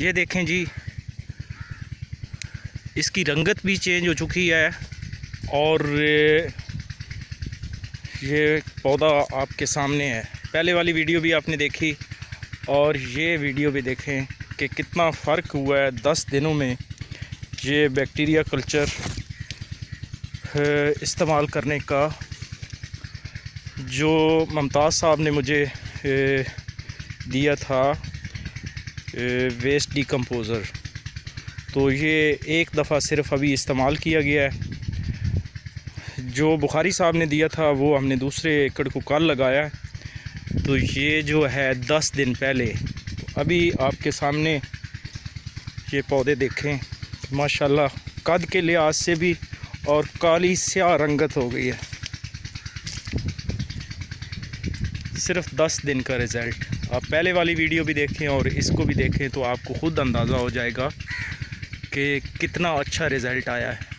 ये देखें जी, इसकी रंगत भी चेंज हो चुकी है। और ये पौधा आपके सामने है। पहले वाली वीडियो भी आपने देखी और ये वीडियो भी देखें कि कितना फ़र्क हुआ है 10 दिनों में। ये बैक्टीरिया कल्चर इस्तेमाल करने का जो मुमताज़ साहब ने मुझे दिया था, वेस्ट डिकम्पोज़र, तो ये एक दफ़ा सिर्फ़ अभी इस्तेमाल किया गया है। जो बुखारी साहब ने दिया था वो हमने दूसरे एकड़ को कल लगाया है। तो ये जो है 10 दिन पहले, तो अभी आपके सामने ये पौधे देखें, माशाल्लाह कद के लिहाज से भी और काली स्याह रंगत हो गई है। सिर्फ 10 दिन का रिज़ल्ट। आप पहले वाली वीडियो भी देखें और इसको भी देखें तो आपको ख़ुद अंदाज़ा हो जाएगा कि कितना अच्छा रिज़ल्ट आया है।